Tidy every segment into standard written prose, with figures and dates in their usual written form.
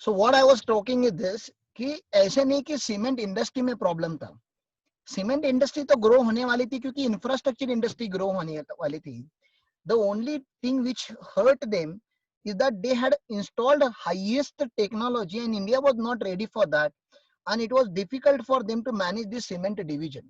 So what I was talking is this कि ऐसे नहीं कि सीमेंट इंडस्ट्री में प्रॉब्लम था, सीमेंट इंडस्ट्री तो ग्रो होने वाली थी क्योंकि इंफ्रास्ट्रक्चर इंडस्ट्री ग्रो होने वाली थी. The only thing which hurt them is that they had installed highest technology and India was not ready for that, and it was difficult for them to manage this cement division.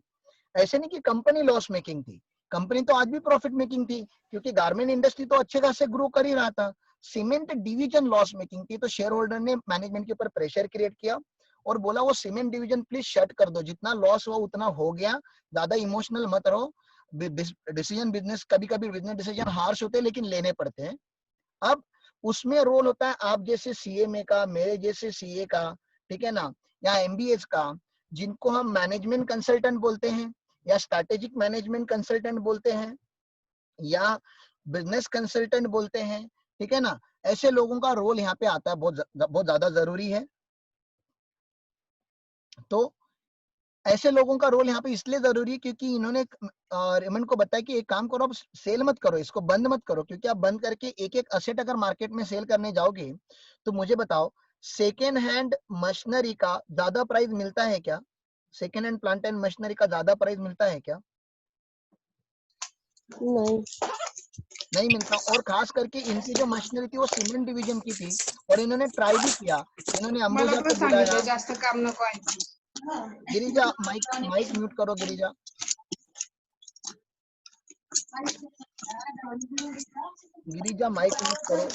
ऐसे नहीं कि company loss making थी, company तो आज भी profit making थी क्योंकि garment industry तो अच्छे खासे ग्रो कर ही रहा था. सीमेंट डिवीजन लॉस मेकिंग थी, तो शेयर होल्डर ने मैनेजमेंट के ऊपर प्रेशर क्रिएट किया और बोला वो सीमेंट डिवीजन प्लीज शट कर दो, जितना लॉस हुआ उतना हो गया, ज्यादा इमोशनल मत रहो. डिसीजन बिजनेस, कभी कभी बिजनेस डिसीजन हार्श होते हैं लेकिन लेने पड़ते हैं. अब उसमें रोल होता है आप जैसे सीएमए का, मेरे जैसे सीए का, ठीक है ना, या एमबीएस का, जिनको हम मैनेजमेंट कंसल्टेंट बोलते हैं या स्ट्रैटेजिक मैनेजमेंट कंसल्टेंट बोलते हैं या बिजनेस कंसल्टेंट बोलते हैं, ठीक है ना. ऐसे लोगों का रोल यहाँ पे आता है, बहुत ज्यादा जरूरी है. तो ऐसे लोगों का रोल यहाँ पे इसलिए जरूरी है क्योंकि इन्होंने रेमंड को बताया कि एक काम करो, आप सेल मत करो, इसको बंद मत करो, क्योंकि आप बंद करके एक एक असेट अगर मार्केट में सेल करने जाओगे तो मुझे बताओ सेकेंड हैंड मशीनरी का ज्यादा प्राइस मिलता है क्या? Second hand plant and machinery का ज्यादा प्राइस मिलता है क्या? नहीं मिलता. और खास करके इनकी जो मशीनरी थी वो सीमेंट डिवीजन की थी और इन्होंने ट्राई भी किया, इन्होंने अंबुजा को बुलाया. जास्त काम नको आहे. गिरिजा माइक म्यूट करो. गिरिजा माइक म्यूट करो,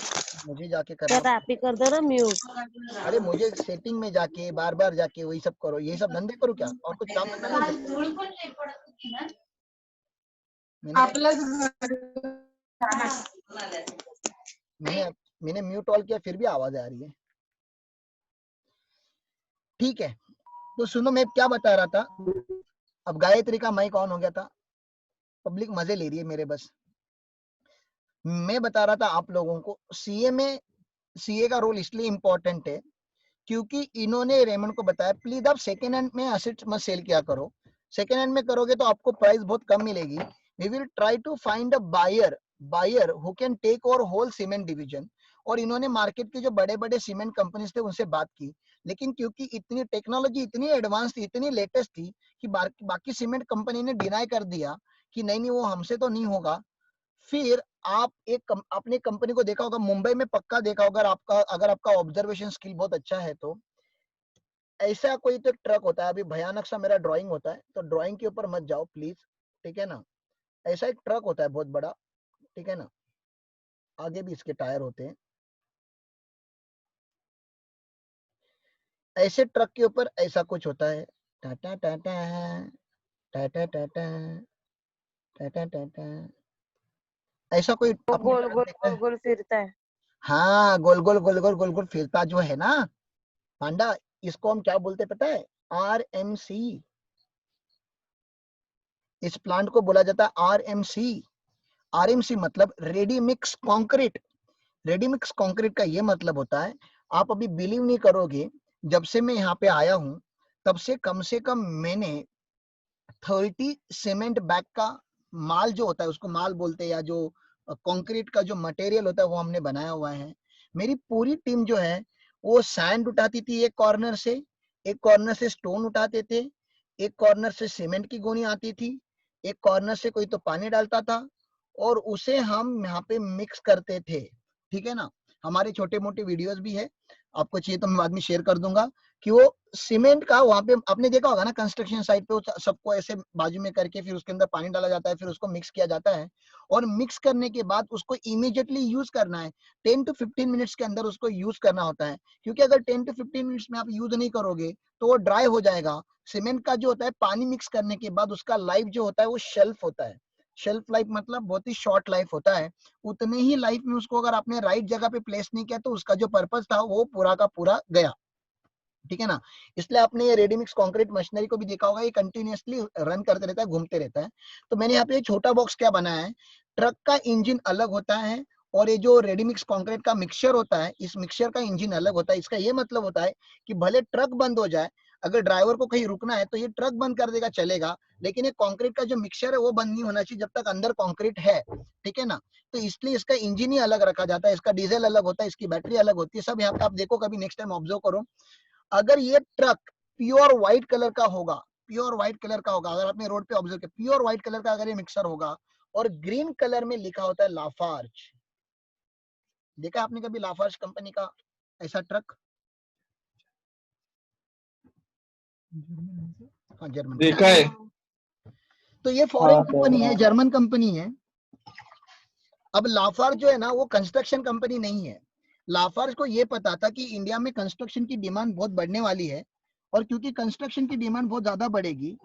मुझे जाके करना. आप ही कर दो ना म्यूट. अरे मुझे सेटिंग में जाके बार बार जाके वही सब करो, यही सब धंधे करो क्या, और कुछ काम धंधा नहीं करते? मैंने म्यूट ऑल किया फिर भी आवाज आ रही है. ठीक है, तो सुनो मैं क्या बता रहा था. अब गायत्री का माइक ऑन हो गया था, पब्लिक मजे ले रही है मेरे. बस मैं बता रहा था आप लोगों को सीए का रोल इसलिए इंपॉर्टेंट है क्योंकि इन्होंने रेमंड को बताया प्लीज आप सेकेंड हैंड में एसेट्स मत सेल किया करो, सेकेंड हैंड में करोगे तो आपको प्राइस बहुत कम मिलेगी. We will try to find a buyer who can take over whole cement division. और इन्होंने मार्केट के जो बड़े बड़े सीमेंट कंपनीज थे उनसे बात की, लेकिन क्योंकि इतनी टेक्नोलॉजी इतनी एडवांस थी, इतनी लेटेस्ट थी कि बाकी सीमेंट कंपनी ने डिनाई कर दिया कि नहीं वो हमसे तो नहीं होगा. फिर आप अपने कंपनी को देखा होगा, मुंबई में पक्का देखा होगा, अगर आपका ऑब्जर्वेशन स्किल बहुत अच्छा है तो ऐसा कोई तो ट्रक होता है, अभी भयानक सा मेरा ड्राइंग होता है तो ड्राइंग के ऊपर मत जाओ प्लीज, ठीक है ना. ऐसा एक ट्रक होता है बहुत बड़ा, ठीक है ना, आगे भी इसके टायर होते हैं. ऐसे ट्रक के ऊपर ऐसा कुछ होता है, टाटा टाटा टाटा टाटा टाटा टाटा, ऐसा कोई गोल गोल गोल गोल फिरता है. हाँ, गोल गोल गोल गोल गोल गोल फिरता जो है ना पांडा, इसको हम क्या बोलते पता है? आरएमसी. इस प्लांट को बोला जाता है आरएमसी. आरएमसी मतलब ready mix concrete. Ready mix concrete का ये मतलब होता है, आप अभी बिलीव नहीं करोगे, जब से मैं यहाँ पे आया हूँ तब से कम मैंने 30 सीमेंट बैग का माल जो होता है उसको माल बोलते हैं, या जो कंक्रीट का जो मटेरियल होता है वो हमने बनाया हुआ है. मेरी पूरी टीम जो है वो सैंड उठाती थी एक कॉर्नर से स्टोन उठाते थे, एक कॉर्नर से सीमेंट की गोनी आती थी, एक कॉर्नर से कोई तो पानी डालता था और उसे हम यहाँ पे मिक्स करते थे, ठीक है ना. हमारे छोटे मोटे वीडियोस भी है, आपको चाहिए तो मैं बाद में शेयर कर दूंगा कि वो सीमेंट का वहां पे आपने देखा होगा ना कंस्ट्रक्शन साइट पे सबको ऐसे बाजू में करके फिर उसके अंदर पानी डाला जाता है, फिर उसको मिक्स किया जाता है और मिक्स करने के बाद उसको इमीडिएटली यूज करना है. 10 to 15 मिनट्स के अंदर उसको यूज करना होता है, क्योंकि अगर 10 to 15 मिनट्स में आप यूज नहीं करोगे तो वो ड्राई हो जाएगा. सीमेंट का जो होता है पानी मिक्स करने के बाद उसका लाइफ जो होता है वो शेल्फ होता है. शेल्फ लाइफ मतलब बहुत ही शॉर्ट लाइफ होता है. उतने ही लाइफ में उसको अगर आपने राइट जगह पे प्लेस नहीं किया तो उसका जो पर्पस था वो पूरा का पूरा गया, ठीक है ना. इसलिए आपने ये रेडीमिक्स कंक्रीट मशीनरी को भी देखा होगा, ये कंटिन्यूअसली रन करते रहता है, घूमते रहता है. तो मैंने यहाँ पे ये छोटा बॉक्स क्या बनाया है, ट्रक का इंजन अलग होता है और ये जो रेडीमिक्स कंक्रीट का मिक्सचर होता है, इस मिक्सचर का इंजन अलग होता है. इसका ये मतलब होता है कि भले ट्रक बंद हो जाए, अगर ड्राइवर को कहीं रुकना है तो ये ट्रक बंद कर देगा, चलेगा, लेकिन ये कंक्रीट का जो मिक्सचर है वो बंद नहीं होना चाहिए जब तक अंदर कंक्रीट है, ठीक है ना। तो इसलिए इसका इंजन ही अलग रखा जाता है, इसका डीजल अलग होता है, इसकी बैटरी अलग होती है, सब यहाँ पे आप देखो, कभी नेक्स्ट टाइम ऑब्जर्व करो। अगर ये ट्रक प्योर व्हाइट कलर का होगा, प्योर व्हाइट कलर का होगा, अगर आपने रोड पे ऑब्जर्व किया, प्योर व्हाइट कलर का अगर ये मिक्सर होगा और ग्रीन कलर में लिखा होता है लाफार्ज, देखा आपने कभी लाफार्ज कंपनी का ऐसा ट्रक? हाँ, जर्मन देखा है। तो ये फॉरेन हाँ, कंपनी है, जर्मन कंपनी है। अब लाफार्ज जो है ना वो कंस्ट्रक्शन कंपनी नहीं है। लाफार्ज को ये पता था कि इंडिया में कंस्ट्रक्शन की डिमांड बहुत बढ़ने वाली है, और क्योंकि कंस्ट्रक्शन की डिमांड बहुत ज्यादा बढ़ेगी,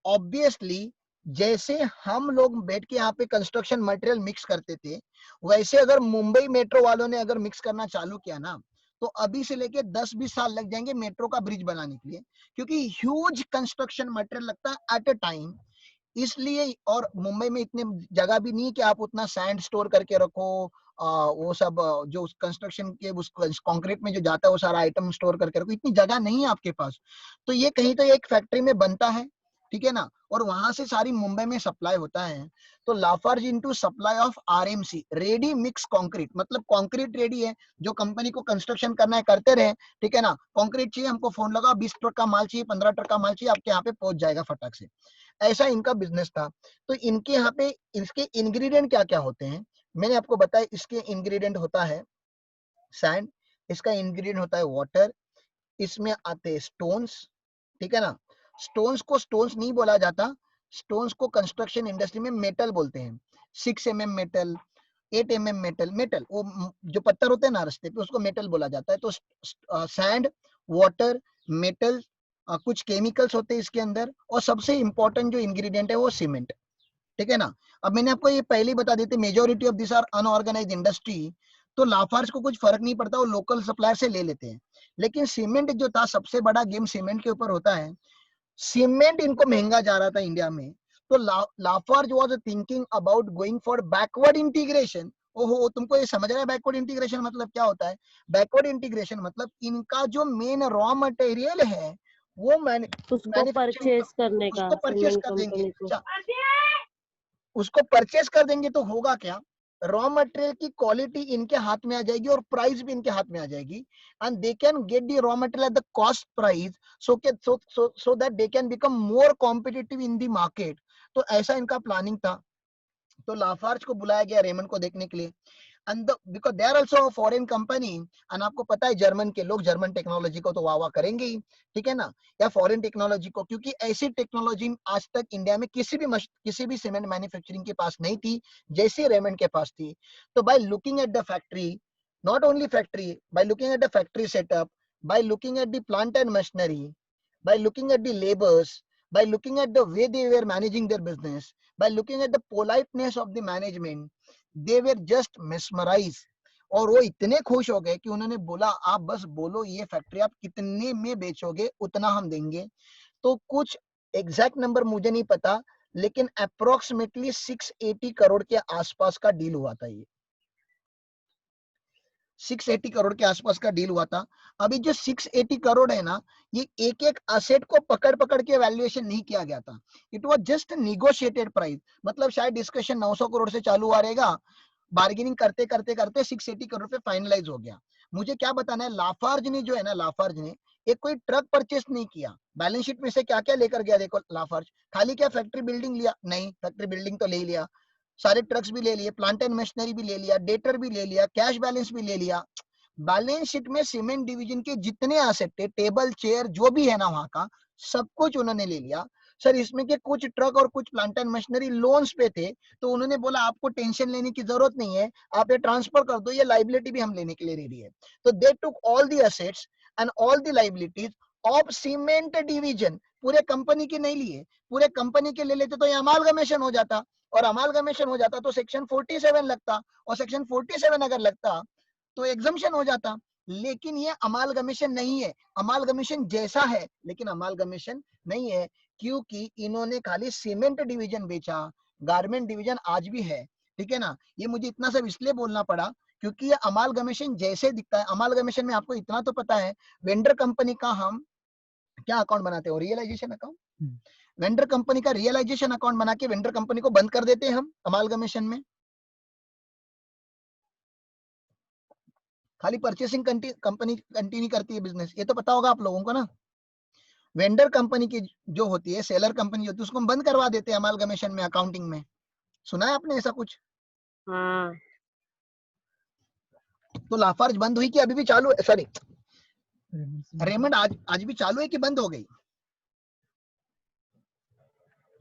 ऑब्वियसली जैसे हम लोग बैठ के यहाँ पे कंस्ट्रक्शन मटेरियल मिक्स करते थे, वैसे अगर मुंबई मेट्रो वालों ने अगर मिक्स करना चालू किया ना, तो अभी से लेके 10-20 साल लग जाएंगे मेट्रो का ब्रिज बनाने के लिए, क्योंकि ह्यूज कंस्ट्रक्शन मटेरियल लगता है एट अ टाइम। इसलिए, और मुंबई में इतने जगह भी नहीं कि आप उतना सैंड स्टोर करके रखो, वो सब जो कंस्ट्रक्शन के उस कंक्रीट में जो जाता है वो सारा आइटम स्टोर करके रखो, इतनी जगह नहीं है आपके पास। तो ये कहीं तो एक फैक्ट्री में बनता है, ठीक है ना, और वहां से सारी मुंबई में सप्लाई होता है। तो Lafarge into supply of RMC, ready mix concrete, मतलब कंक्रीट रेडी है, जो कंपनी को कंस्ट्रक्शन करना है करते रहे, ठीक है ना। कंक्रीट चाहिए हमको, फोन लगा, 20 ट्रक का माल चाहिए, 15 ट्रक का माल चाहिए, आपके यहाँ पे पहुंच जाएगा फटाक से। ऐसा इनका बिजनेस था। तो इनके यहाँ पे इसके इंग्रेडिएंट क्या क्या होते हैं, मैंने आपको बताया। इसके इंग्रेडिएंट होता है सैंड, इसका इंग्रेडिएंट होता है वाटर, इसमें आते हैं स्टोन्स, ठीक है ना। स्टोन्स को स्टोन्स नहीं बोला जाता, स्टोन्स को कंस्ट्रक्शन इंडस्ट्री में मेटल बोलते हैं। 6 mm metal, 8 mm metal, metal वो जो पत्थर होते हैं ना रास्ते पे, उसको मेटल बोला जाता है। तो सैंड, वाटर, मेटल, कुछ केमिकल्स होते हैं इसके अंदर, और सबसे इंपॉर्टेंट जो इंग्रेडिएंट है वो सीमेंट, ठीक है ना। अब मैंने आपको ये पहले ही बता देते, majority of this are unorganised industry, तो लाफार्ज को कुछ फर्क नहीं पड़ता, वो लोकल सप्लायर से ले लेते हैं। लेकिन सीमेंट जो था, सबसे बड़ा गेम सीमेंट के ऊपर होता है। सीमेंट इनको महंगा जा रहा था इंडिया में, तो Lafarge was thinking about going for backward integration. ओहो, तुमको ये समझ रहा है बैकवर्ड इंटीग्रेशन मतलब क्या होता है? बैकवर्ड इंटीग्रेशन मतलब इनका जो मेन रॉ मटेरियल है वो उसको मैन्युफैक्चरिंग, परचेज करने का उसको परचेस सीमेंट कर देंगे। कंपनी को। अच्छा, उसको परचेस कर देंगे तो होगा क्या, रॉ मटेरियल की क्वालिटी इनके हाथ में आ जाएगी और प्राइस भी इनके हाथ में आ जाएगी, and they can get the raw material at the cost price, so that they can become more competitive in the market. तो ऐसा इनका प्लानिंग था। तो लाफार्ज को बुलाया गया रेमंड को देखने के लिए, and because they are also a foreign company, and आपको पता है जर्मन के लोग जर्मन टेक्नोलॉजी को तो वाह वाह करेंगे ही, ठीक है ना, या फॉरेन टेक्नोलॉजी को, क्योंकि ऐसी टेक्नोलॉजी आज तक इंडिया में किसी भी सीमेंट मैन्युफैक्चरिंग के पास नहीं थी जैसी रेमंड के पास थी। तो by looking at the factory, not only factory, by looking at the factory setup, by looking at the plant and machinery, by looking at the labors, by looking at the way they were managing their business, by looking at the politeness of the management, they were just mesmerized। और वो इतने खुश हो गए कि उन्होंने बोला, आप बस बोलो ये फैक्ट्री आप कितने में बेचोगे उतना हम देंगे। तो कुछ एग्जैक्ट नंबर मुझे नहीं पता, लेकिन अप्रोक्सीमेटली 680 करोड़ के आसपास का डील हुआ था। ये 680 करोड़ के आसपास का डील हुआ था। अभी जो 680 करोड़ है ना, ये एक एक असेट को पकड़ पकड़ के वैल्यूएशन नहीं किया गया था, it was just negotiated price. मतलब शायद डिस्कशन 900 करोड़ से चालू हुआ रहेगा, बार्गेनिंग करते करते करते 680 करोड़ पे फाइनलाइज हो गया। मुझे क्या बताना है, लाफार्ज ने जो है ना, लाफार्ज ने एक कोई ट्रक परचेस नहीं किया। बैलेंस शीट में से क्या क्या लेकर गया देखो लाफार्ज, खाली क्या फैक्ट्री बिल्डिंग लिया? नहीं, फैक्ट्री बिल्डिंग तो ले ही लिया, सारे ट्रक्स भी ले लिए, प्लांट एंड मशीनरी भी ले लिया, डेटर भी ले लिया, कैश बैलेंस भी ले लिया। बैलेंस शीट में सीमेंट डिवीजन के जितने एसेट थे, टेबल चेयर जो भी है ना वहां का, सब कुछ उन्होंने ले लिया। सर इसमें के कुछ ट्रक और कुछ प्लांट एंड मशीनरी लोन्स पे थे, तो उन्होंने बोला आपको टेंशन लेने की जरूरत नहीं है, आप ये ट्रांसफर कर दो, ये लाइबिलिटी भी हम लेने के लिए रेडी है। तो they took all the assets and all the liabilities of cement division, पूरे कंपनी की नहीं लिए, पूरे कंपनी के ले लेते तो ये अमालगमेशन हो जाता, और अमालगमेशन हो जाता तो सेक्शन 47 लगता, और सेक्शन 47 अगर लगता तो एग्जम्पशन हो जाता। लेकिन ये अमालगमेशन नहीं है, अमालगमेशन जैसा है लेकिन अमालगमेशन नहीं है, क्योंकि इन्होंने खाली सीमेंट डिवीजन बेचा, गारमेंट डिवीजन आज भी है, ठीक है ना। ये मुझे इतना सब इसलिए बोलना पड़ा क्योंकि ये अमालगमेशन जैसे दिखता है। अमालगमेशन में आपको इतना तो पता है, वेंडर कंपनी का हम क्या अकाउंट बनाते हो? Realisation account. वेंडर कंपनी का रियलाइजेशन अकाउंट बना के वेंडर कंपनी को बंद कर देते हैं हम अमालगमेशन में। खाली परचेसिंग कंपनी कंटिन्यू करती है बिजनेस, ये तो पता होगा आप लोगों को ना। वेंडर कंपनी की जो होती है, सेलर कंपनी होती है, उसको हम बंद करवा देते हैं अमालगमेशन में, अकाउंटिंग में। सुना है आपने ऐसा कुछ? हाँ। तो लाफार्ज बंद हुई कि अभी भी चालू है? सॉरी, रेमंड आज भी चालू है कि बंद हो गई?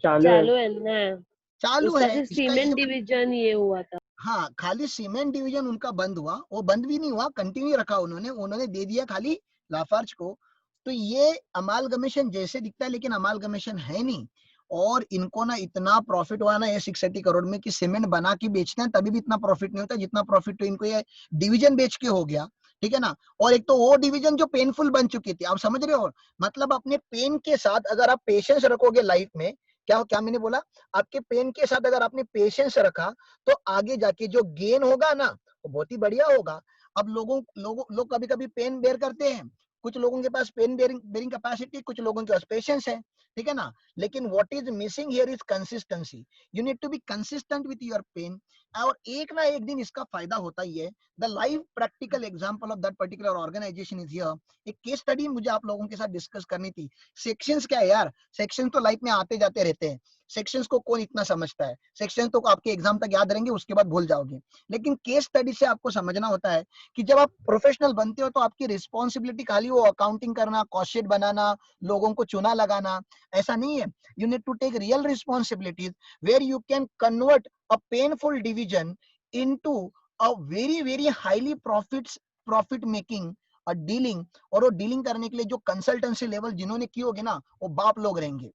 चालू है ना। चालू उसका है। सिर्फ इसका ये सीमेंट डिवीजन ये हुआ था। हाँ, खाली सीमेंट डिवीजन उनका बंद हुआ, वो बंद भी नहीं हुआ, कंटिन्यू रखा उन्होंने दे दिया खाली लाफार्ज को। तो ये अमालगमेशन जैसे दिखता है, लेकिन अमालगमेशन है नहीं। और इनको ना इतना प्रॉफिट हुआ ना ये 680 करोड़ में, कि सीमेंट बना के बेचते हैं तभी भी इतना प्रॉफिट नहीं होता जितना प्रॉफिट तो इनको ये डिवीजन बेच के हो गया। ठीक है ना। और एक तो वो डिवीजन जो पेनफुल बन चुकी थी, आप समझ रहे हो? मतलब अपने पेन के साथ अगर आप पेशेंस रखोगे लाइफ में, क्या क्या मैंने बोला, आपके पेन के साथ अगर आपने पेशेंस रखा, तो आगे जाके जो गेन होगा ना, वो बहुत ही बढ़िया होगा। अब लोग कभी कभी पेन बेयर करते हैं, कुछ लोगों के पास पेन बेयरिंग कैपेसिटी, कुछ लोगों के पास पेशेंस है। ठीक है ना। लेकिन what is missing here is consistency. You need to be consistent with your pen, और एक ना एक दिन इसका फायदा होता ही है। The live practical example of that particular organisation is here. एक केस स्टडी मुझे आप लोगों के साथ डिस्कस करनी थी। सेक्शंस क्या है यार, सेक्शन तो लाइफ में आते जाते रहते हैं, सेक्शंस को कौन इतना समझता है? सेक्शन तो आपके एग्जाम तक याद रहेंगे, उसके बाद भूल जाओगे। लेकिन केस स्टडी से आपको समझना होता है कि जब आप प्रोफेशनल बनते हो तो आपकी रिस्पॉन्सिबिलिटी खाली वो अकाउंटिंग करना, कॉस्ट शीट बनाना, लोगों को चुना लगाना, ऐसा नहीं है। You need to take real responsibilities where you can convert a painful division into a very very highly profit making dealing. और वो डीलिंग करने के लिए जो कंसल्टेंसी लेवल जिन्होंने की होगी ना, वो बाप लोग रहेंगे।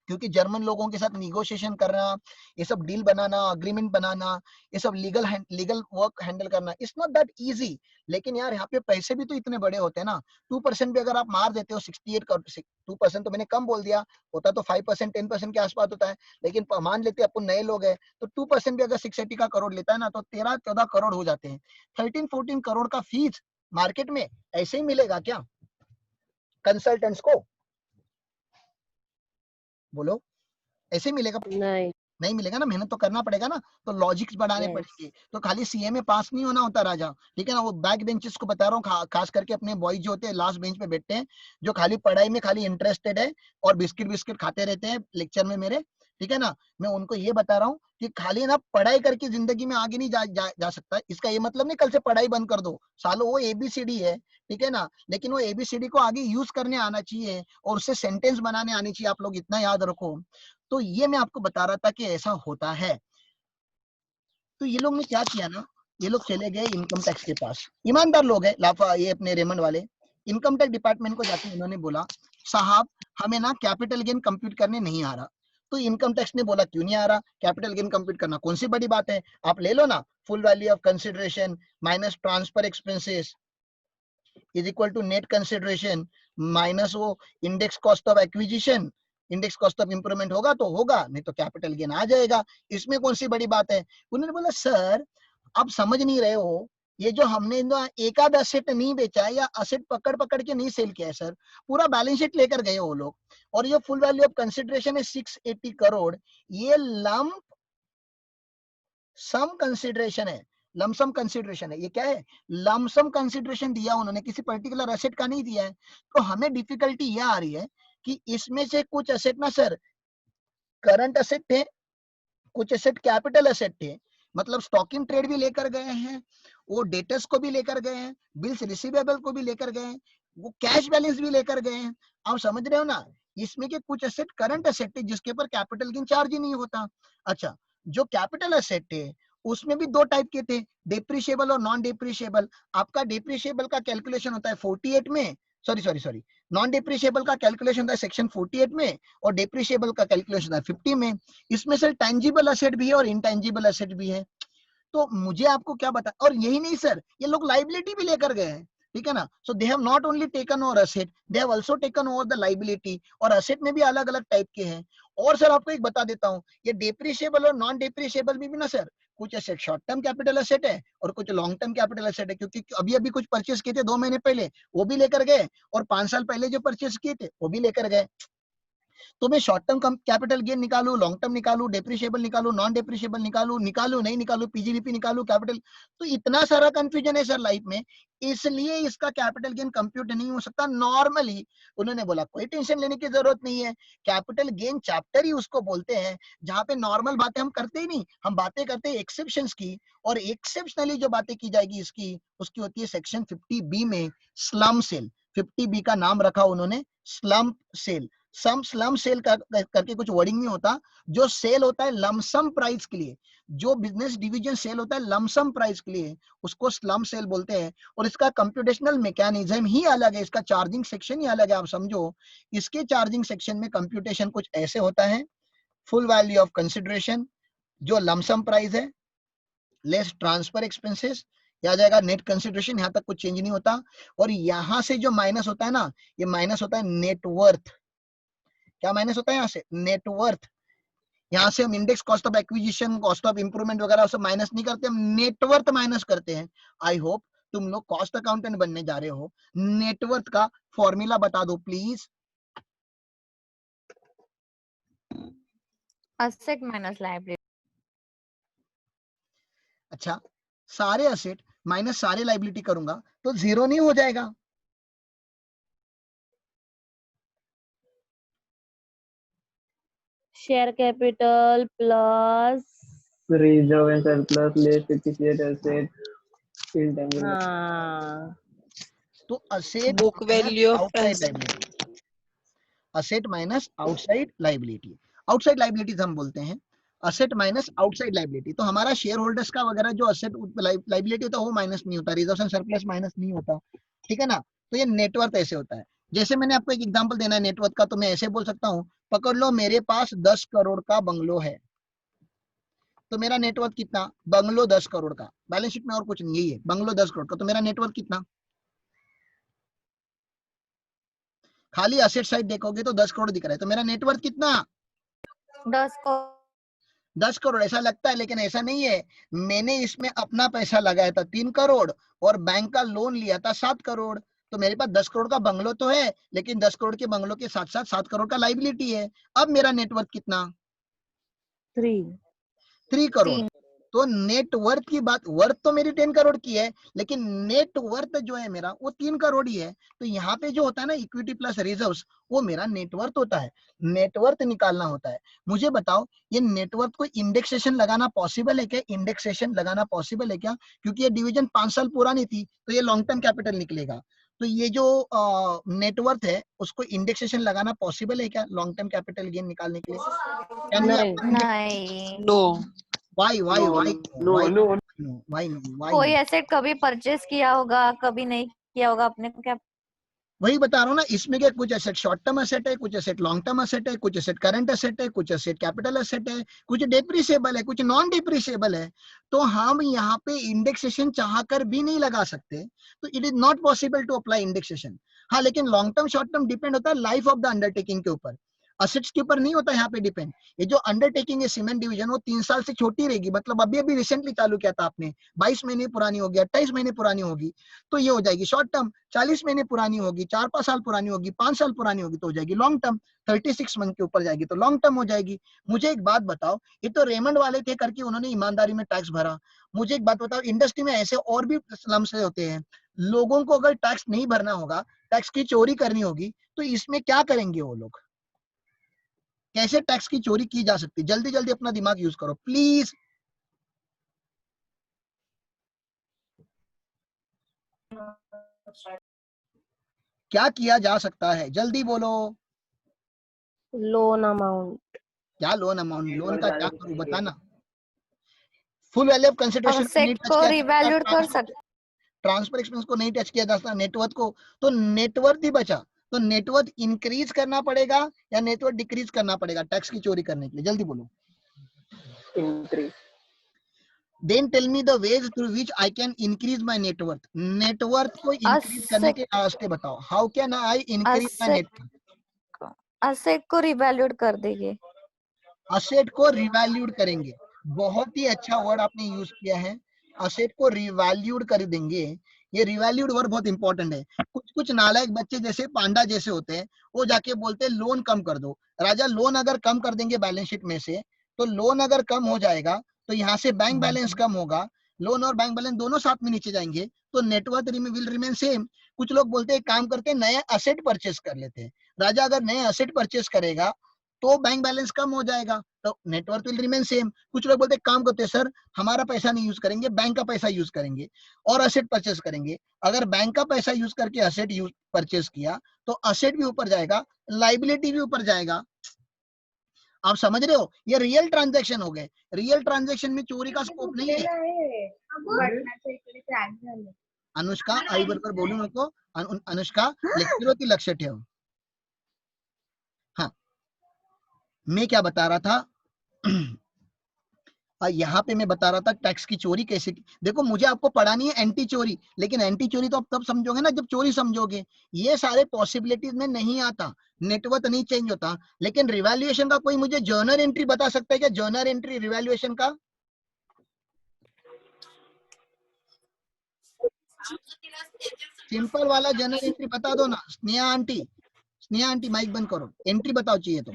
क्योंकि जर्मन लोगों के साथ निगोशिएशन करना, ये सब डील बनाना, अग्रीमेंट बनाना, ये सब लीगल वर्क हैंडल करना, इट्स नॉट दैट इजी। लेकिन यार यहाँ पे पैसे भी तो इतने बड़े होते हैं ना। 2% भी अगर आप मार देते हो 68 करोड़, 2% तो मैंने कम बोल दिया, होता तो 5% 10% के आसपास होता है। लेकिन मान लेते हैं अपन नए लोग हैं, तो 2% भी अगर 680 का करोड़ लेता है ना, तो 13-14 करोड़ हो जाते हैं। 13-14 करोड़ का फीस मार्केट में ऐसे ही मिलेगा क्या कंसल्टेंट्स को? बोलो, ऐसे ही मिलेगा? नहीं। नहीं मिलेगा ना, मेहनत तो करना पड़ेगा ना। तो लॉजिक्स बढ़ाने यस। पड़ेंगे। तो खाली सीए में पास नहीं होना होता राजा। ठीक है ना। वो बैक बेंचेस को बता रहा हूँ, खास करके अपने बॉयज जो होते हैं लास्ट बेंच पे बैठते हैं, जो खाली पढ़ाई में खाली इंटरेस्टेड है और बिस्किट बिस्किट खाते रहते हैं लेक्चर में मेरे। ठीक है ना। मैं उनको ये बता रहा हूँ कि खाली ना पढ़ाई करके जिंदगी में आगे नहीं जा सकता। इसका ये मतलब नहीं कल से पढ़ाई बंद कर दो, सालों वो एबीसीडी है। ठीक है ना। लेकिन वो एबीसीडी को आगे यूज करने आना चाहिए, और उससे सेंटेंस बनाने आनी चाहिए। आप लोग इतना याद रखो। तो ये मैं आपको बता रहा था कि ऐसा होता है। तो ये लोग ने क्या किया ना, ये लोग चले गए इनकम टैक्स के पास, ईमानदार लोग हैं लाफा, ये अपने रेमंड वाले। इनकम टैक्स डिपार्टमेंट को जाके इन्होंने बोला, साहब हमें ना कैपिटल गेन कंप्यूट करने नहीं आ रहा। तो इनकम टैक्स ने बोला, क्यों नहीं आ रहा? कैपिटल गेन कंप्यूट करना कौन सी बड़ी बात है, आप ले लो ना। Full value of consideration minus transfer expenses is equal to net consideration minus वो index cost of acquisition. Index cost of improvement होगा तो होगा, नहीं तो कैपिटल गेन आ जाएगा। इसमें कौन सी बड़ी बात है? उन्होंने बोला, सर आप समझ नहीं रहे हो, ये जो हमने एक आध असेट नहीं बेचा है या असेट पकड़ पकड़ के नहीं सेल किया है सर, पूरा बैलेंस शीट लेकर गए वो लोग। और ये फुल वैल्यू ऑफ कंसिडरेशन है 680 करोड़, ये लंप सम कंसिडरेशन है। लमसम कंसिडरेशन है। ये क्या है? लमसम कंसिडरेशन दिया उन्होंने, किसी पर्टिकुलर एसेट का नहीं दिया है। तो हमें डिफिकल्टी ये आ रही है कि इसमें से कुछ एसेट ना सर करंट एसेट थे, कुछ एसेट कैपिटल एसेट थे। मतलब स्टॉक इन ट्रेड भी लेकर गए हैं, वो डेटर्स को भी लेकर गए हैं, बिल्स रिसीवेबल को भी लेकर गए हैं, वो कैश बैलेंस भी लेकर गए हैं। आप समझ रहे हो ना। इसमें के कुछ एसेट करंट एसेट थे जिसके ऊपर कैपिटल गेन चार्ज ही नहीं होता। अच्छा, जो कैपिटल एसेट थे उसमें भी दो टाइप के थे, डेप्रिशिएबल और नॉन डेप्रिशिएबल। आपका डेप्रिशिएबल का कैलकुलेशन होता है 48 में, सॉरी नॉन डेप्रिशिएबल का कैलकुलेशन होता है सेक्शन 48 में, और डेप्रिशिएबल का कैलकुलेशन होता है 50 में। इसमें से टेंजिबल एसेट भी है और इनटेंजिबल एसेट भी है। तो मुझे आपको क्या बता, और यही नहीं सर, ये लोग लाइबिलिटी भी लेकर गए हैं। ठीक है ना। So they have not only taken over asset, they have also taken over the liability. और असेट में भी अलग अलग टाइप के हैं। और सर आपको एक बता देता हूं, ये डेप्रिशिएबल और नॉन डेप्रिशिएबल भी ना सर कुछ asset short term capital asset है और कुछ लॉन्ग टर्म कैपिटल एसेट है, क्योंकि अभी अभी कुछ परचेस किए थे 2 महीने पहले, वो भी लेकर गए, और 5 साल पहले जो परचेस किए थे वो भी लेकर गए। तो मैं शॉर्ट टर्म कैपिटल गेन निकालू, लॉन्ग टर्म निकालू, डेप्रिशिएबल निकालू, नॉन डेप्रिशिएबल निकालू, नहीं निकालू, पीजीबीपी निकालू, कैपिटल, तो इतना सारा कंफ्यूजन है सर लाइफ में, इसलिए इसका कैपिटल गेन कंप्यूट नहीं हो सकता नॉर्मली। उन्होंने बोला कोई टेंशन लेने की जरूरत नहीं है, कैपिटल गेन चैप्टर ही उसको बोलते हैं जहां पे नॉर्मल बातें हम करते ही नहीं, हम बातें करते हैं एक्सेप्शंस की, और एक्सेप्शनली जो बातें की जाएगी इसकी उसकी होती है सेक्शन 50B में स्लम सेल। 50B का नाम रखा उन्होंने स्लम सेल। स्लम सेल करके कुछ वर्डिंग नहीं होता, जो सेल होता है लमसम प्राइस के लिए, जो बिजनेस डिवीजन सेल होता है लमसम प्राइस के लिए, उसको स्लम सेल बोलते हैं। और इसका कंप्यूटेशनल मैकेनिज्म ही अलग है, इसका चार्जिंग सेक्शन ही अलग है। आप समझो इसके चार्जिंग सेक्शन में कंप्यूटेशन कुछ ऐसे होता है, फुल वैल्यू ऑफ कंसिडरेशन जो लमसम प्राइस है, लेस ट्रांसफर एक्सपेंसेस, आ जाएगा नेट कंसिडरेशन, यहां तक कुछ चेंज नहीं होता। और यहां से जो माइनस होता है ना, ये माइनस होता है नेटवर्थ। क्या माइनस होता है यहाँ से? नेटवर्थ। यहाँ से हम index cost of acquisition, cost of improvement वगैरह सब माइनस नहीं करते, हम नेटवर्थ माइनस करते हैं। आई होप तुम लोग कॉस्ट अकाउंटेंट बनने जा रहे हो, नेटवर्थ का फॉर्मूला बता दो प्लीज। Asset minus liability. अच्छा, सारे असेट माइनस सारे लाइबिलिटी करूंगा तो जीरो नहीं हो जाएगा? Share capital plus reserve and surplus less depreciate asset intangible. हाँ, तो asset book value of outside liability, asset minus outside liability, outside liabilities हम बोलते हैं, असेट माइनस आउटसाइड लाइबिलिटी। तो हमारा शेयर होल्डर्स का वगैरह जो असेट लाइबिलिटी होता है वो माइनस नहीं होता, रिजर्व एंड सरप्लस माइनस नहीं होता, ठीक है ना। तो ये नेटवर्थ ऐसे होता है। जैसे मैंने आपको एक एग्जांपल देना है नेटवर्थ का, तो मैं ऐसे बोल सकता हूँ, पकड़ लो मेरे पास 10 करोड़ का बंगलो है, तो मेरा नेटवर्थ कितना? बंगलो 10 करोड़ का, बैलेंस शीट में और कुछ नहीं, यही है बंगलो 10 करोड़ का, तो मेरा नेटवर्थ कितना? खाली असेट साइड देखोगे तो 10 करोड़ दिख रहा है, तो मेरा नेटवर्थ कितना? 10 करोड़। ऐसा लगता है लेकिन ऐसा नहीं है, मैंने इसमें अपना पैसा लगाया था 3 करोड़ और बैंक का लोन लिया था 7 करोड़, तो मेरे पास 10 करोड़ का बंगलो तो है, लेकिन 10 करोड़ के बंगलो के साथ साथ 7 करोड़ का लाइबिलिटी है। अब मेरा नेटवर्थ कितना? 3 करोड़। तो नेटवर्थ की बात, वर्थ तो मेरी 10 करोड़ की है, लेकिन नेटवर्थ जो है मेरा वो 3 करोड़ ही है। तो यहाँ पे जो होता है ना इक्विटी प्लस रिजर्व्स, वो मेरा नेटवर्थ होता है। नेटवर्थ निकालना होता है। मुझे बताओ ये नेटवर्थ को इंडेक्सेशन लगाना पॉसिबल है क्या? इंडेक्सेशन लगाना पॉसिबल है क्या? क्योंकि ये डिवीजन 5 साल पुरानी थी, तो ये लॉन्ग टर्म कैपिटल निकलेगा। तो ये जो नेटवर्थ है उसको इंडेक्सेशन लगाना पॉसिबल है क्या लॉन्ग टर्म कैपिटल गेन निकालने के लिए? Can we नहीं। apply- नहीं, नो। Why no no? कोई एसेट कभी परचेस किया होगा, कभी नहीं किया होगा, अपने को क्या। वही बता रहा हूँ ना, इसमें क्या कुछ एसेट शॉर्ट टर्म एसेट है, कुछ एसेट लॉन्ग टर्म एसेट है, कुछ एसेट करंट एसेट है, कुछ एसेट कैपिटल एसेट है, कुछ डेप्रिसिएबल है, कुछ नॉन डेप्रिसिएबल है। तो हम यहाँ पे इंडेक्सेशन चाहकर भी नहीं लगा सकते, तो it is not possible to apply indexation. हाँ, लेकिन long term short term depend होता है लाइफ ऑफ द अंडरटेकिंग के ऊपर, असेट्स के ऊपर नहीं होता यहाँ पे डिपेंड। ये जो अंडरटेकिंग है सीमेंट डिवीजन, वो 3 साल से छोटी रहेगी, मतलब अभी अभी रिसेंटली चालू किया था आपने, 22 महीने पुरानी होगी, 28 महीने पुरानी होगी, तो ये हो जाएगी शॉर्ट टर्म। 40 महीने पुरानी होगी, 4-5 साल पुरानी होगी, 5 साल पुरानी होगी तो हो जाएगी लॉन्ग टर्म। 36 मंथ के ऊपर जाएगी तो लॉन्ग टर्म हो जाएगी। मुझे एक बात बताओ, ये तो रेमंड वाले थे करके उन्होंने ईमानदारी में टैक्स भरा। मुझे एक बात बताओ, इंडस्ट्री में ऐसे और भी स्लम्स होते हैं, लोगों को अगर टैक्स नहीं भरना होगा, टैक्स की चोरी करनी होगी, तो इसमें क्या करेंगे वो लोग? कैसे टैक्स की चोरी की जा सकती? जल्दी जल्दी अपना दिमाग यूज करो प्लीज। क्या किया जा सकता है? जल्दी बोलो। Loan amount. क्या लोन अमाउंट? लोन का क्या करूं बताना। फुल वैल्यू ऑफ कंसिडरेशन को नहीं असेट टच को किया, रिवैल्यूड कर सकते। ट्रांसफर एक्सपेंस को नहीं टच किया जा सकता, नेटवर्थ को, तो नेटवर्थ ही बचा। तो नेटवर्थ इंक्रीज करना पड़ेगा या नेटवर्थ डिक्रीज करना पड़ेगा टैक्स की चोरी करने के लिए? जल्दी बोलो। Increase. Then tell me the ways through which I can increase my net worth. Net worth को increase करने के रास्ते बताओ. How can I increase my net worth? Asset को रिवैल्यूड कर देंगे। Asset को revalued करेंगे. बहुत ही अच्छा वर्ड आपने यूज किया है, असेट को रिवैल्यूड कर देंगे। ये रिवैल्यूड वर्ड बहुत इंपॉर्टेंट है। कुछ कुछ नालायक बच्चे जैसे पांडा जैसे होते हैं, वो जाके बोलते हैं लोन कम कर दो। राजा, लोन अगर कम कर देंगे बैलेंस शीट में से, तो लोन अगर कम हो जाएगा तो यहाँ से बैंक बैलेंस कम होगा, लोन और बैंक बैलेंस दोनों साथ में नीचे जाएंगे, तो नेटवर्थ विल रिमेन सेम। कुछ लोग बोलते हैं काम करते हैं नए असेट परचेस कर लेते हैं। राजा, अगर नए असेट परचेस करेगा तो बैंक बैलेंस कम हो जाएगा, तो नेटवर्थ विल रिमेन सेम। कुछ लोग बोलते हैं काम करते हैं सर, हमारा पैसा नहीं यूज करेंगे, बैंक का पैसा यूज करेंगे और असेट परचेस करेंगे। अगर बैंक का पैसा यूज करके असेट यूज परचेस किया तो असेट भी ऊपर जाएगा, लाइबिलिटी भी ऊपर जाएगा। आप समझ रहे हो, ये रियल ट्रांजैक्शन हो गए। रियल ट्रांजैक्शन में चोरी का स्कोप नहीं है। अनुष्का, आई बरोबर बोलू नको, अनुष्का लेक्चर होती, लक्ष ठेव। हाँ, मैं क्या बता रहा था यहाँ पे मैं बता रहा था टैक्स की चोरी कैसे। देखो, मुझे आपको पढ़ानी है एंटी चोरी, लेकिन एंटी चोरी तो आप तब समझोगे ना जब चोरी समझोगे। ये सारे पॉसिबिलिटीज में नहीं आता, नेटवर्थ नहीं चेंज होता। लेकिन रिवैल्यूएशन का कोई मुझे जर्नल एंट्री बता सकता है क्या? जर्नल एंट्री रिवैल्यूएशन का सिंपल वाला जर्नल एंट्री बता दो ना। Sneha aunty, Sneha aunty mic बंद करो, एंट्री बताओ चाहिए तो।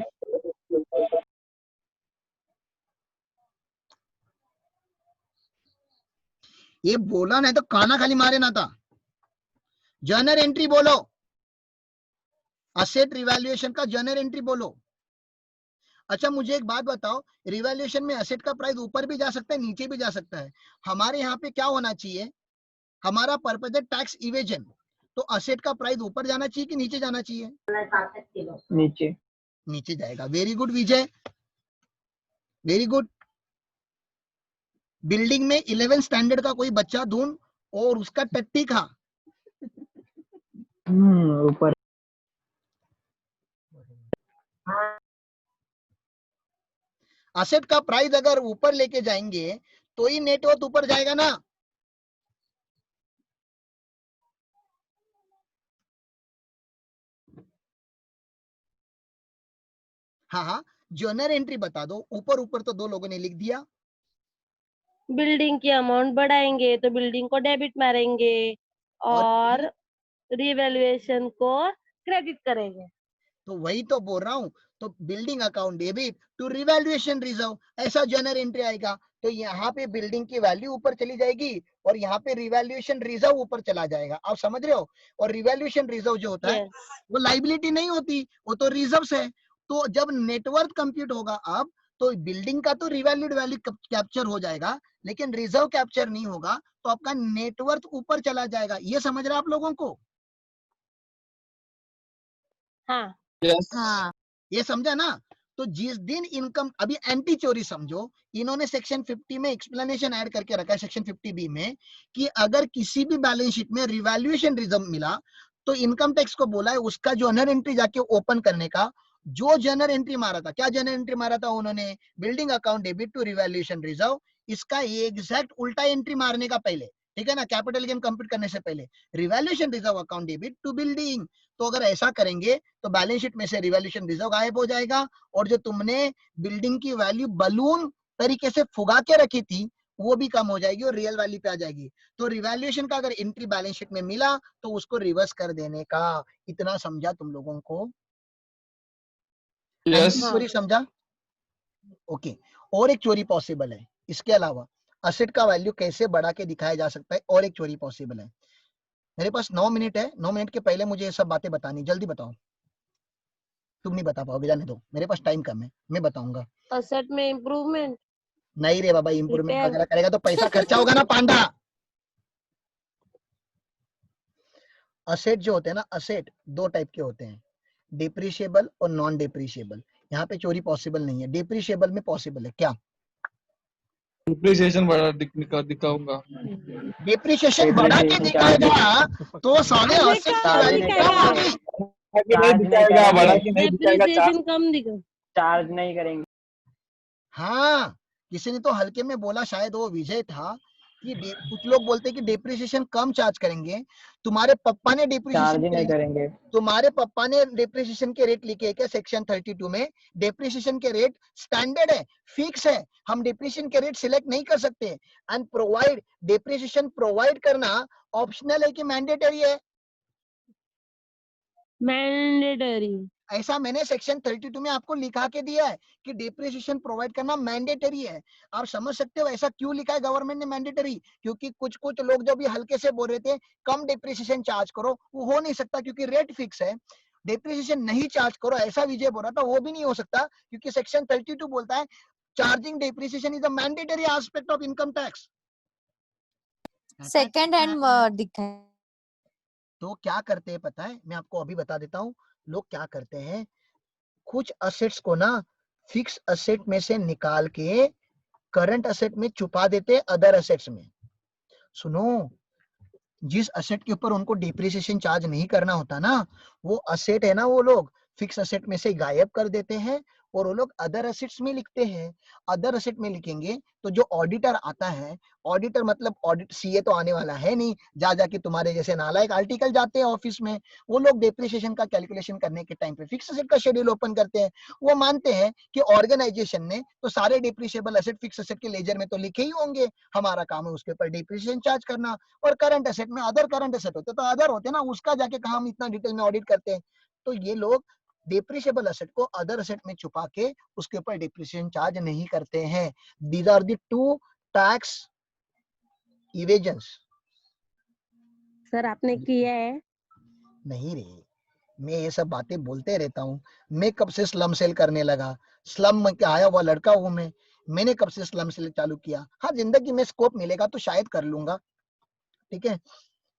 ये बोला नहीं तो काना खाली मारे ना था। जर्नल एंट्री बोलो, असेट रिवैल्यूएशन का जर्नल एंट्री बोलो। अच्छा, मुझे एक बात बताओ, रिवैल्यूएशन में असेट का प्राइस ऊपर भी जा सकता है, नीचे भी जा सकता है। हमारे यहाँ पे क्या होना चाहिए, हमारा पर्पज है टैक्स इवेजन, तो असेट का प्राइस ऊपर जाना चाहिए कि नीचे जाना चाहिए? नीचे। नीचे जाएगा। वेरी गुड विजय, वेरी गुड। बिल्डिंग में 11 स्टैंडर्ड का कोई बच्चा ढूंढ और उसका टट्टी खा। ऊपर। असेट का प्राइस अगर ऊपर लेके जाएंगे तो ही नेटवर्थ ऊपर जाएगा ना। हाँ हाँ, जर्नल एंट्री बता दो। ऊपर ऊपर तो दो लोगों ने लिख दिया। बिल्डिंग की अमाउंट बढ़ाएंगे तो बिल्डिंग को डेबिट मारेंगे और रिवैल्यूएशन को क्रेडिट करेंगे। तो वही तो बोल रहा हूँ, तो building account debit to revaluation reserve, ऐसा जर्नल एंट्री आएगा। तो यहाँ पे बिल्डिंग की वैल्यू ऊपर चली जाएगी और यहाँ पे रिवैल्यूएशन रिजर्व ऊपर चला जाएगा। आप समझ रहे हो? और रिवैल्यूएशन रिजर्व जो होता है वो लाइबिलिटी नहीं होती, वो तो रिजर्व है। तो जब नेटवर्थ कंप्यूट होगा अब, तो बिल्डिंग का तो रिवैल्यूड वैल्यू कैप्चर हो जाएगा, लेकिन रिजर्व कैप्चर नहीं होगा, तो आपका नेटवर्थ ऊपर चला जाएगा। ये समझ रहे हैं आप लोगों को? हाँ यस। हाँ ये समझा ना? तो जिस दिन इनकम, अभी एंटी चोरी समझो, इन्होंने सेक्शन 50 में एक्सप्लेनेशन ऐड करके रखा है, सेक्शन 50B में, कि अगर किसी भी बैलेंस शीट में रिवैल्यूएशन रिजर्व मिला तो इनकम टैक्स को बोला है उसका जर्नल एंट्री जाके ओपन करने का। जो जर्नल एंट्री मारा था, क्या जर्नल एंट्री मारा था उन्होंने? Building account debit to revaluation reserve. इसका एग्जैक्ट उल्टा एंट्री मारने का पहले, ठीक है ना, कैपिटल गेन कंप्यूट करने से पहले, revaluation reserve account debit to building. तो अगर ऐसा करेंगे तो बैलेंस शीट में से रिवैल्यूएशन रिजर्व गायब हो जाएगा, और जो तुमने बिल्डिंग की वैल्यू बलून तरीके से फुगा के रखी थी वो भी कम हो जाएगी और रियल वैल्यू पे आ जाएगी। तो रिवैल्यूएशन का अगर एंट्री बैलेंस शीट में मिला तो उसको रिवर्स कर देने का। इतना समझा तुम लोगों को? यस। चोरी समझा? ओके। और एक चोरी पॉसिबल है इसके अलावा, असेट का वैल्यू कैसे बढ़ा के दिखाया जा सकता है। और एक चोरी पॉसिबल है। मेरे पास 9 मिनट है, 9 मिनट के पहले मुझे ये सब बातें बतानी, जल्दी बताओ। तुम नहीं बता पाओगे, जाने दो, मेरे पास टाइम कम है, मैं बताऊंगा। असेट में इम्प्रूवमेंट, नहीं रे बाबा, इंप्रूवमेंट रिपेयर। वगैरह करेगा तो पैसा खर्चा होगा ना पांडा। असेट जो होते हैं ना, असेट दो टाइप के होते हैं, डिप्रिशिएबल और नॉन डिप्रिशिएबल। यहाँ पे चोरी पॉसिबल नहीं है, डिप्रिशिएबल में पॉसिबल है। क्या डिप्रिसिएशन बढ़ा दिखाऊंगा। डिप्रिशिएशन बढ़ा के दिखाएगा तो साले अबे असेट की कम वैल्यू कम दिखाएगा, होगी। नहीं दिखाएगा, बढ़ा के नहीं दिखाएगा, डेप्रिसिएशन कम दिखा। चार्ज नहीं करेंगे। हाँ, किसी ने तो हल्के में बोला, शायद वो विजय था, कि कुछ लोग बोलते हैं कि डेप्रिसिएशन कम चार्ज करेंगे। तुम्हारे पापा ने चार्ज डेप्रिसिएशन ही नहीं करेंगे। तुम्हारे पापा ने डेप्रिसिएशन के रेट लिखे है क्या सेक्शन 32 में? डेप्रिसिएशन के रेट स्टैंडर्ड है, फिक्स है, हम डेप्रिसिएशन के रेट सिलेक्ट नहीं कर सकते। एंड प्रोवाइड, डेप्रिसिएशन प्रोवाइड करना ऑप्शनल है कि मैंडेटरी है? मैंडेटरी। ऐसा मैंने सेक्शन 32 में आपको लिखा के दिया है कि डेप्रिसिएशन प्रोवाइड करना मैंडेटरी है। आप समझ सकते हो ऐसा क्यों लिखा है गवर्नमेंट ने मैंडेटरी? क्योंकि कुछ कुछ लोग जो भी हल्के से बोल रहे थे कम डेप्रिसिएशन चार्ज करो, वो हो नहीं सकता क्योंकि रेट फिक्स है। डेप्रिसिएशन नहीं चार्ज करो ऐसा विजय बोल रहा था, वो भी नहीं हो सकता क्योंकि सेक्शन 32 बोलता है charging depreciation is a mandatory aspect of income tax. Second hand दिखा है। तो क्या करते हैं पता है, मैं आपको अभी बता देता हूँ। लोग क्या करते हैं, कुछ असेट्स को ना फिक्स असेट में से निकाल के करंट असेट में छुपा देते हैं अदर असेट्स में। सुनो, जिस असेट के ऊपर उनको डिप्रिसिएशन चार्ज नहीं करना होता ना, वो असेट है ना, वो लोग फिक्स असेट में से गायब कर देते हैं और वो लोग अदर असेट्स में लिखते हैं। अदर असेट में लिखेंगे तो जो ऑडिटर आता है, ऑडिटर मतलब ऑडिट सीए तो आने वाला है नहीं, जा जाके तुम्हारे जैसे नालायक आर्टिकल जाते हैं ऑफिस में, वो लोग डिप्रिसिएशन का कैलकुलेशन करने के टाइम पे फिक्स असेट का शेड्यूल ओपन करते हैं। वो मानते हैं कि ऑर्गेनाइजेशन ने तो सारे डिप्रिशिएबल असेट फिक्स असेट के लेजर में तो लिखे ही होंगे, हमारा काम है उसके ऊपर डिप्रिसिएशन चार्ज करना। और करंट असेट में अदर करंट असेट होते तो अदर होते ना, उसका जाके कहा हम इतना डिटेल में ऑडिट करते हैं। तो ये लोग डिप्रिशिएबल असेट को अदर असेट में छुपा के उसके ऊपर डिप्रिसिएशन चार्ज नहीं करते हैं। These are the two tax evasions. Sir आपने किया है? नहीं रे, मैं ये सब बातें बोलते रहता हूँ। मैं कब से स्लम सेल करने लगा, स्लम में आया हुआ लड़का हूँ मैंने कब से स्लम सेल चालू किया। हाँ, जिंदगी में स्कोप मिलेगा तो शायद कर लूंगा, ठीक है।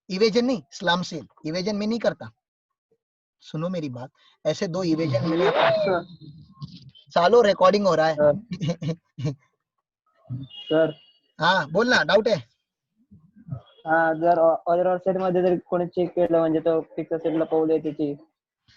इवेजन नहीं, स्लम सेल, इवेजन में नहीं करता। सुनो मेरी बात, ऐसे दो इवेजन मैंने सालों रिकॉर्डिंग हो रहा है। सर हाँ बोलना, डाउट है? हा जर अदर असेट मध्ये जर कोणी चेक केलं म्हणजे तो फिक्स असेटला पावले त्याची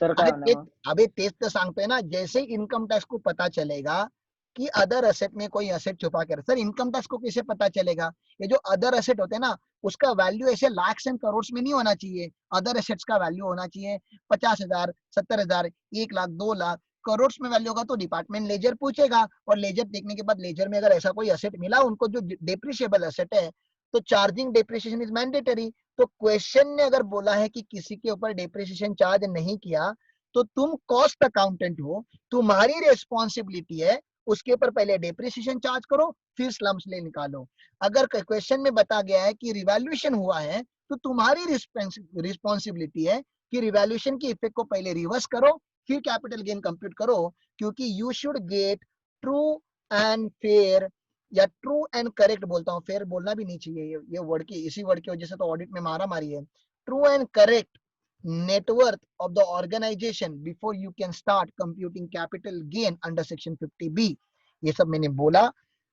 तर काय होणार मग? अबे तेज तो सांगते ना, जैसे इनकम टैक्स को पता चलेगा कि अदर असेट में कोई असेट छुपा कर, सर इनकम टैक्स को कैसे पता चलेगा? ये जो अदर असेट होते हैं ना, उसका वैल्यू ऐसे लाख्स एंड करोड़ में नहीं होना चाहिए। अदर असेट्स का वैल्यू होना चाहिए 50,000, 70,000, 1 लाख, 2 लाख। करोड़ में वैल्यू होगा तो डिपार्टमेंट लेजर पूछेगा, और लेजर देखने के बाद लेजर में अगर ऐसा कोई असेट मिला उनको जो डेप्रिशिएबल असेट है, तो चार्जिंग डेप्रिसिएशन इज मैंडेटरी। तो क्वेश्चन ने अगर बोला है कि किसी के ऊपर डेप्रिसिएशन चार्ज नहीं किया, तो तुम कॉस्ट अकाउंटेंट हो, तुम्हारी रिस्पॉन्सिबिलिटी है उसके ऊपर पहले डेप्रिसिएशन चार्ज करो, फिर स्लम्स ले निकालो। अगर क्वेश्चन में बता गया है कि रिवैल्यूएशन हुआ है, तो तुम्हारी रिस्पॉन्सिबिलिटी है कि रिवैल्यूएशन की इफेक्ट को पहले रिवर्स करो, फिर कैपिटल गेन कंप्यूट करो। क्योंकि you should get true and fair, या ट्रू एंड करेक्ट बोलता हूँ, फेयर बोलना भी नहीं चाहिए, ये वर्ड की, इसी वर्ड की वजह से तो ऑडिट में मारा मारी है। True and correct net worth of the organization before you can start computing capital gain under section 50B। ये सब मैंने बोला,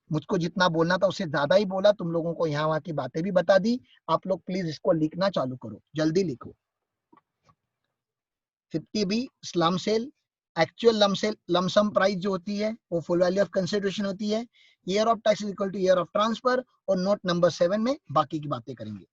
मुझको जितना बोलना था उससे ज्यादा ही बोला, तुम लोगों को यहाँ वहां की बातें भी बता दी। आप लोग प्लीज इसको लिखना चालू करो, जल्दी लिखो। 50B slump sale, actual lump sum price जो होती है वो फुल वैल्यू ऑफ कंसिडरेशन होती है। Year of tax is equal two year of transfer, और नोट नंबर 7 में बाकी की बातें करेंगे।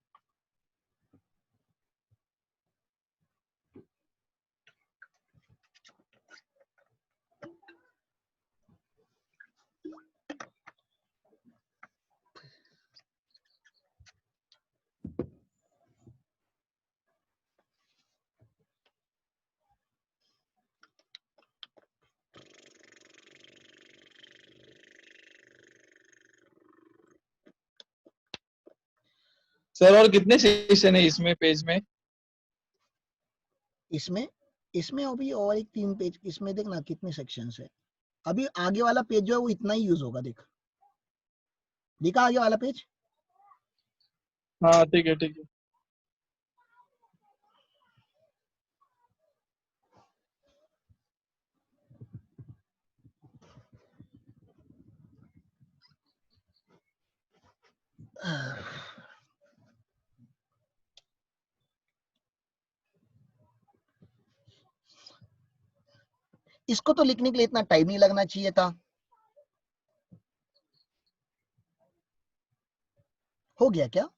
सर और कितने सेशन है इसमें पेज में? इसमें इसमें अभी और एक 3 पेज, इसमें देखना कितने सेक्शंस है। अभी आगे वाला पेज जो है वो इतना ही यूज होगा। देखा आगे वाला पेज? हाँ ठीक है ठीक है। इसको तो लिखने के लिए इतना टाइम नहीं लगना चाहिए था। हो गया क्या?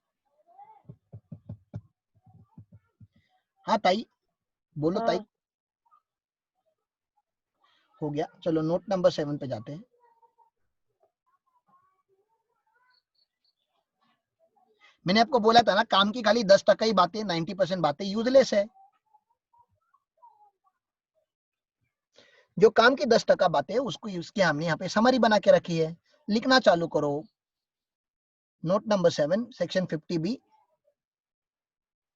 हाँ ताई, बोलो ताई। हाँ हो गया, चलो नोट नंबर 7 पे जाते हैं। मैंने आपको बोला था ना, काम की खाली 10% ही बातें, 90% बातें यूजलेस है। जो काम की 10% बातें है उसको यूज किया हमने यहाँ पे समरी बना के रखी है। लिखना चालू करो। Note number 7 section 50B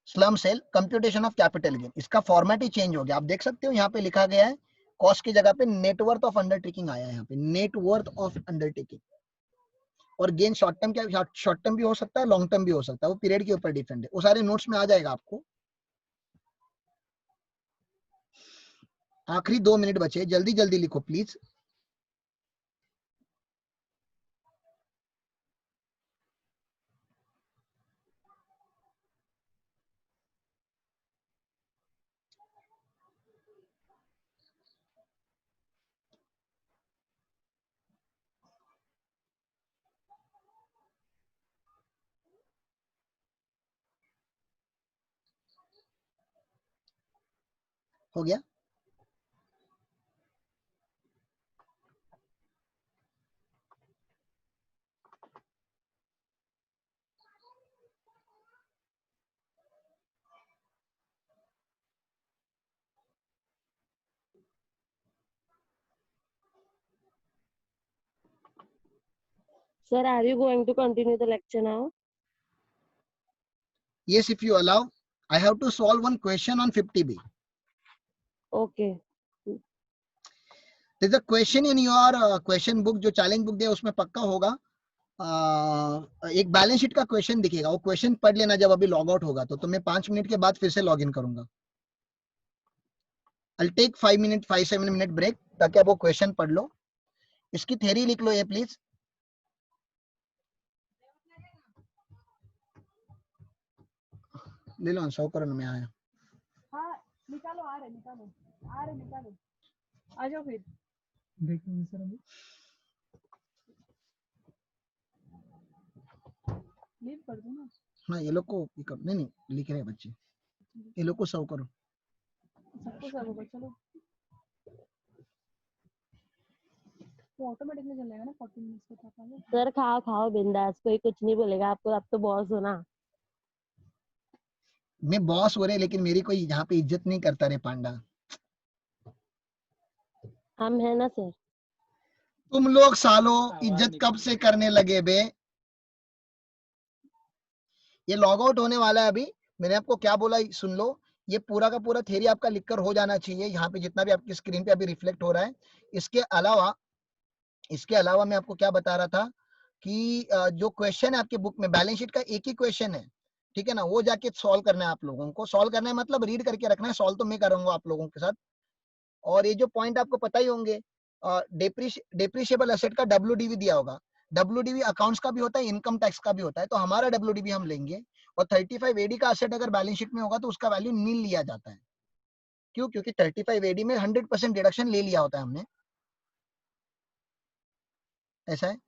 slump sale computation of capital gain. इसका फॉर्मेट ही चेंज हो गया, आप देख सकते हो यहाँ पे लिखा गया है कॉस्ट की जगह पे नेटवर्थ ऑफ अंडरटेकिंग आया है यहाँ पे, नेटवर्थ ऑफ अंडरटेकिंग। और गेन शॉर्ट टर्म क्या, शॉर्ट टर्म भी हो सकता है, लॉन्ग टर्म भी हो सकता है, वो पीरियड के ऊपर डिपेंड है। वो सारे नोट्स में आ जाएगा आपको। आखिरी 2 मिनट बचे, जल्दी जल्दी लिखो प्लीज। हो गया? sir, are you going to continue the lecture now? Yes, if you allow, I have to solve one question on 50B. Okay. There's a question in your question book, जो challenge book दिया उसमें पक्का होगा। एक balance sheet का question दिखेगा, वो question पढ़ लेना जब अभी लॉग आउट होगा तो मैं 5 मिनट के बाद फिर से लॉग इन करूंगा। I'll take 5-7 मिनट ब्रेक ताकि आप वो क्वेश्चन पढ़ लो, इसकी थ्योरी लिख लो ये प्लीज। ले लो 100 करोड़ में आया। हाँ निकालो, आ रहे निकालो, आ जाओ फिर। देखिए सर अभी लीव कर दो ना। हाँ ये लोग को नहीं नहीं लिख रहे हैं बच्चे, ये लोग को 100 करो। सबको सब होगा, चलो वो ऑटोमेटिकली चल जाएगा ना 40 मिनट्स के बाद। सर खाओ खाओ बिंदास, कोई कुछ नहीं बोलेगा आपको, आप तो बॉस हो ना। मैं बॉस हो रहे लेकिन मेरी कोई यहाँ पे इज्जत नहीं करता रे पांडा। हम है ना सर। तुम लोग सालों इज्जत कब से करने लगे बे? ये लॉग आउट होने वाला है अभी। मैंने आपको क्या बोला सुन लो, ये पूरा का पूरा थ्योरी आपका लिखकर हो जाना चाहिए, यहाँ पे जितना भी आपकी स्क्रीन पे अभी रिफ्लेक्ट हो रहा है। इसके अलावा मैं आपको क्या बता रहा था कि जो क्वेश्चन है आपके बुक में बैलेंस शीट का एक ही क्वेश्चन है, ठीक है ना, वो जाके सॉल्व करना है आप लोगों को। सॉल्व करना है मतलब रीड करके रखना है, सॉल्व तो मैं करूंगा आप लोगों के साथ। और ये जो पॉइंट आपको पता ही होंगे, डेप्रिशिएबल एसेट का WDV दिया होगा। WDV अकाउंट्स का भी होता है, इनकम टैक्स का भी होता है, तो हमारा WDV हम लेंगे। और 35 AD का एसेट अगर बैलेंस शीट में होगा तो उसका वैल्यू नील लिया जाता है। क्यों? क्योंकि 35 AD में 100% डिडक्शन ले लिया होता है हमने, ऐसा है।